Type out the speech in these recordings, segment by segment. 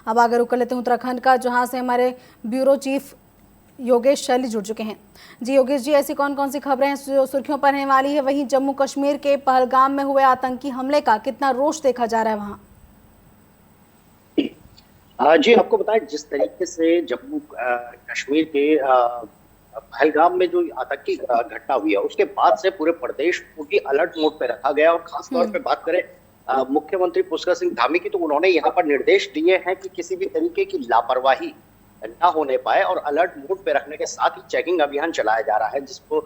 अब आगे रुक कर लेते हैं उत्तराखंड का, जहां से हमारे ब्यूरो चीफ योगेश शैली जुड़ चुके हैं। जी योगेश जी, ऐसी कौन कौन सी खबरें हैं जो सुर्खियों पर रहने वाली है? वहीं जम्मू कश्मीर के पहलगाम में हुए आतंकी हमले का कितना रोष देखा जा रहा है वहां? जी आपको बताएं, जिस तरीके से जम्मू कश्मीर के पहलगाम में जो आतंकी घटना हुई है, उसके बाद से पूरे प्रदेश को भी अलर्ट मोड पे रखा गया। और खासतौर पे बात करें मुख्यमंत्री पुष्कर सिंह धामी की, तो उन्होंने यहाँ पर निर्देश दिए हैं कि किसी भी तरीके की लापरवाही ना होने पाए और अलर्ट मोड पे रखने के साथ ही चेकिंग अभियान चलाया जा रहा है, जिसको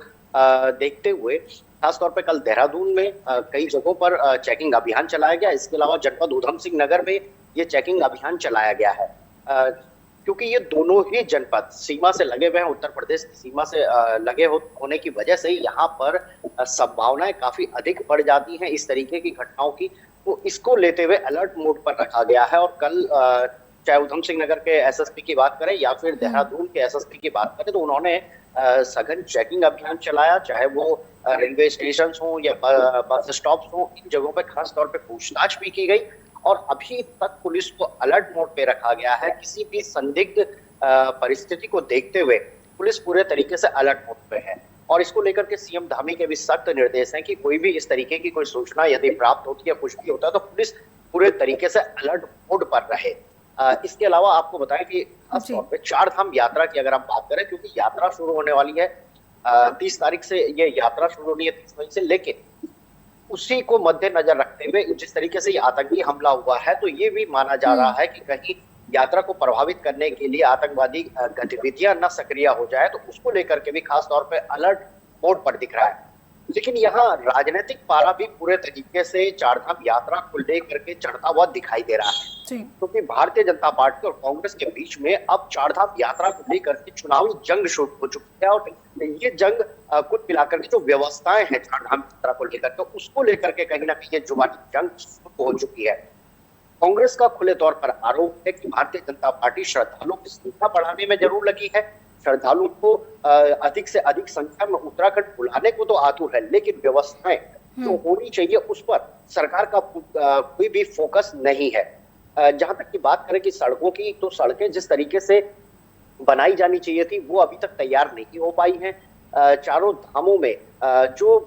देखते हुए खासतौर पे कल देहरादून में कई जगहों पर चेकिंग अभियान चलाया गया। इसके अलावा जनपद उधम सिंह नगर में ये चेकिंग अभियान चलाया गया है, क्योंकि ये दोनों ही जनपद सीमा से लगे हुए हैं, उत्तर प्रदेश की सीमा से लगे होने की वजह से यहाँ पर संभावनाएं काफी अधिक बढ़ जाती हैं इस तरीके की घटनाओं की। तो इसको लेते हुए अलर्ट मोड पर रखा गया है। और कल चाहे उधम सिंह नगर के एसएसपी की बात करें या फिर देहरादून के एसएसपी की बात करें, तो उन्होंने सघन चेकिंग अभियान चलाया, चाहे वो रेलवे स्टेशन हो या बस स्टॉप हो। इन जगहों पर खास तौर पर पूछताछ भी की गई और अभी तक पुलिस को अलर्ट मोड पे रखा गया है। किसी भी संदिग्ध परिस्थिति को देखते हुए पुलिस पूरे तरीके से अलर्ट मोड पे है। और इसको लेकर के सीएम धामी के भी सख्त निर्देश हैं कि कोई भी इस तरीके की कोई सूचना यदि प्राप्त होती है, कुछ भी होता है, तो पुलिस पूरे तरीके से अलर्ट मोड पर रहे। इसके अलावा आपको बताएं कि खासतौर पे 4 धाम यात्रा की अगर हम बात करें, क्योंकि यात्रा शुरू होने वाली है 30 तारीख से, ये यात्रा शुरू होनी है 30 मई से, लेकिन उसी को मद्देनजर रखते हुए जिस तरीके से ये आतंकी हमला हुआ है, तो ये भी माना जा रहा है कि कहीं यात्रा को प्रभावित करने के लिए आतंकवादी गतिविधियां न सक्रिय हो जाए, तो उसको लेकर के भी खास तौर पे अलर्ट मोड पर दिख रहा है। लेकिन यहाँ राजनीतिक पारा भी पूरे तरीके से 4 धाम यात्रा को लेकर के चढ़ता हुआ दिखाई दे रहा है, क्योंकि भारतीय जनता पार्टी और कांग्रेस के बीच में अब 4 धाम यात्रा को लेकर के चुनावी जंग शुरू हो चुकी है। और ये जंग कुल मिलाकर के जो व्यवस्थाएं हैं 4 धाम यात्रा को लेकर के, उसको लेकर के कहीं ना कहीं ये जुबानी जंग शुरू हो चुकी है। कांग्रेस का खुले तौर पर आरोप है कि भारतीय जनता पार्टी श्रद्धालुओं की संख्या बढ़ाने में जरूर लगी है, श्रद्धालुओं को अधिक से अधिक संख्या में उत्तराखंड बुलाने को तो आतुर है, लेकिन व्यवस्थाएं जो होनी चाहिए उस पर सरकार का कोई भी फोकस नहीं है। जहां तक की बात करें कि सड़कों की, तो सड़कें जिस तरीके से बनाई जानी चाहिए थी वो अभी तक तैयार नहीं हो पाई हैं। चारों धामों में जो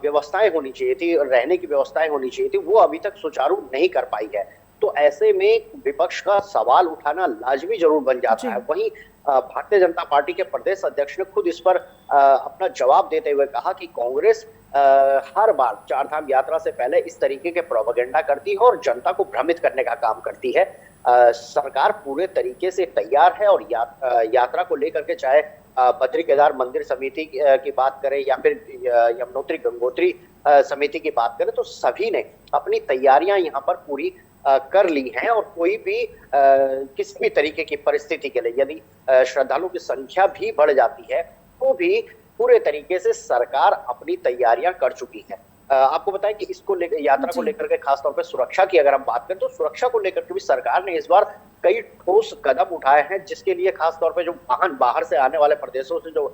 व्यवस्थाएं होनी चाहिए थी, रहने की व्यवस्थाएं होनी चाहिए थी, वो अभी तक सुचारू नहीं कर पाई है। तो ऐसे में विपक्ष का सवाल उठाना लाजमी जरूर बन जाता है। वहीं भारतीय जनता पार्टी के प्रदेश अध्यक्ष ने खुद इस पर अपना जवाब देते हुए कहा कि कांग्रेस हर बार 4 धाम यात्रा से पहले इस तरीके के प्रोपेगेंडा करती है और जनता को भ्रमित करने का काम करती है। सरकार पूरे तरीके से तैयार है और यात्रा को लेकर के चाहे बद्री केदार मंदिर समिति की बात करें या फिर यमुनोत्री गंगोत्री समिति की बात करें, तो सभी ने अपनी तैयारियां यहाँ पर पूरी कर ली हैं। और कोई भी किसी भी तरीके की परिस्थिति के लिए यदि श्रद्धालुओं की संख्या भी बढ़ जाती है, तो भी पूरे तरीके से सरकार अपनी तैयारियां कर चुकी है। आपको बताएं कि इसको लेकर, यात्रा को लेकर के खासतौर पर सुरक्षा की अगर हम बात करें, तो सुरक्षा को लेकर के भी सरकार ने इस बार कई ठोस कदम उठाए हैं, जिसके लिए खासतौर पे जो वाहन बाहर से आने वाले प्रदेशों से जो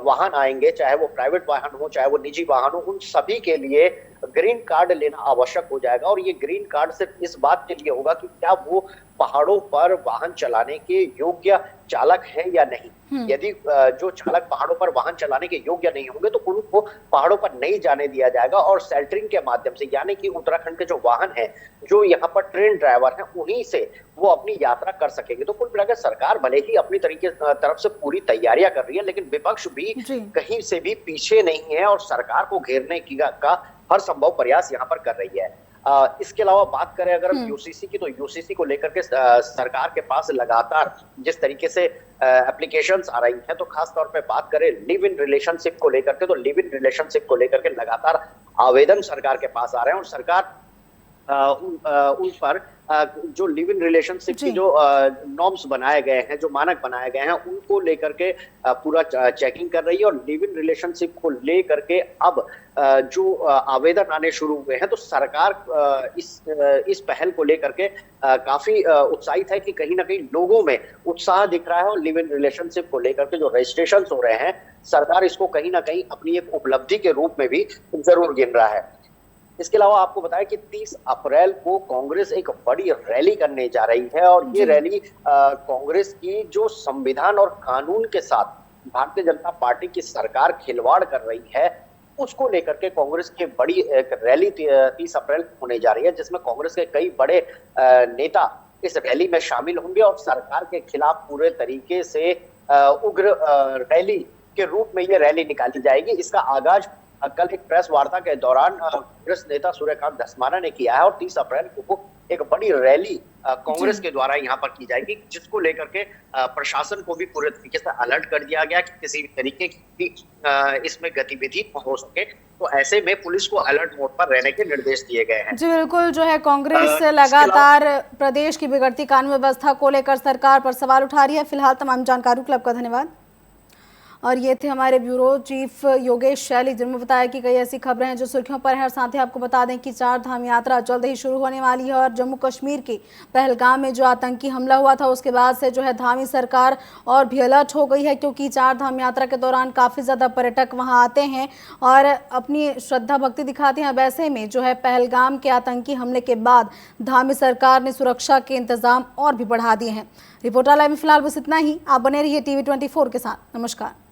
वाहन आएंगे, चाहे वो प्राइवेट वाहन हो चाहे वो निजी वाहन हो, उन सभी के लिए ग्रीन कार्ड लेना आवश्यक हो जाएगा। और ये ग्रीन कार्ड सिर्फ इस बात के लिए होगा कि क्या वो पहाड़ों पर वाहन चलाने के योग्य चालक है या नहीं। यदि जो चालक पहाड़ों पर वाहन चलाने के योग्य नहीं होंगे, तो उनको पहाड़ों पर नहीं जाने दिया जाएगा। और सेल्टरिंग के माध्यम से, यानी कि उत्तराखंड के जो वाहन है, जो यहाँ पर ट्रेन ड्राइवर हैं, उन्हीं से वो अपनी यात्रा कर सकेंगे। तो कुल मिलाकर सरकार भले ही अपनी तरफ से पूरी तैयारियां कर रही है, लेकिन विपक्ष भी कहीं से भी पीछे नहीं है और सरकार को घेरने का हर संभव प्रयास यहाँ पर कर रही है। इसके अलावा बात करें अगर हम यूसीसी की, तो यूसीसी को लेकर के सरकार के पास लगातार जिस तरीके से एप्लीकेशंस आ रही हैं, तो खास तौर पे बात करें लिव इन रिलेशनशिप को लेकर के, तो लिव इन रिलेशनशिप को लेकर के लगातार आवेदन सरकार के पास आ रहे हैं। और सरकार उन पर जो लिव इन रिलेशनशिप की जो नॉर्म्स बनाए गए हैं, जो मानक बनाए गए हैं, उनको लेकर के पूरा चेकिंग कर रही है। और लिव इन रिलेशनशिप को लेकर के अब जो आवेदन आने शुरू हुए हैं, तो सरकार इस पहल को लेकर के काफी उत्साहित है कि कहीं ना कहीं लोगों में उत्साह दिख रहा है। और लिव इन रिलेशनशिप को लेकर के जो रजिस्ट्रेशन हो रहे हैं, सरकार इसको कहीं ना कहीं अपनी एक उपलब्धि के रूप में भी जरूर गिन रहा है। इसके अलावा आपको बताया कि 30 अप्रैल को कांग्रेस एक बड़ी रैली करने जा रही है और ये रैली कांग्रेस की जो संविधान और कानून के साथ भारतीय जनता पार्टी की सरकार खिलवाड़ कर रही है उसको लेकर के कांग्रेस की बड़ी एक रैली 30 अप्रैल को होने जा रही है, जिसमें कांग्रेस के कई बड़े नेता इस रैली में शामिल होंगे और सरकार के खिलाफ पूरे तरीके से उग्र रैली के रूप में ये रैली निकाली जाएगी। इसका आगाज कल एक प्रेस वार्ता के दौरान कांग्रेस नेता सूर्यकांत धस्माना ने किया है और 30 अप्रैल को एक बड़ी रैली कांग्रेस के द्वारा यहाँ पर की जाएगी, जिसको लेकर के प्रशासन को भी पूरे तरीके से अलर्ट कर दिया गया कि किसी भी तरीके की इसमें गतिविधि हो सके, तो ऐसे में पुलिस को अलर्ट मोड पर रहने के निर्देश दिए गए हैं। जी बिल्कुल, जो है कांग्रेस लगातार प्रदेश की बिगड़ती कानून व्यवस्था को लेकर सरकार पर सवाल उठा रही है। फिलहाल तमाम जानकारियों के लिए आपका धन्यवाद। और ये थे हमारे ब्यूरो चीफ योगेश शैली, जिन्होंने बताया कि कई ऐसी खबरें हैं जो सुर्खियों पर हैं। और साथ ही आपको बता दें कि 4 धाम यात्रा जल्द ही शुरू होने वाली है और जम्मू कश्मीर के पहलगाम में जो आतंकी हमला हुआ था उसके बाद से जो है धामी सरकार और भी अलर्ट हो गई है, क्योंकि 4 धाम यात्रा के दौरान काफ़ी ज़्यादा पर्यटक वहाँ आते हैं और अपनी श्रद्धा भक्ति दिखाते हैं। वैसे में जो है पहलगाम के आतंकी हमले के बाद धामी सरकार ने सुरक्षा के इंतजाम और भी बढ़ा दिए हैं। रिपोर्टर लाइव में फिलहाल बस इतना ही। आप बने रहिए TV 24 के साथ। नमस्कार।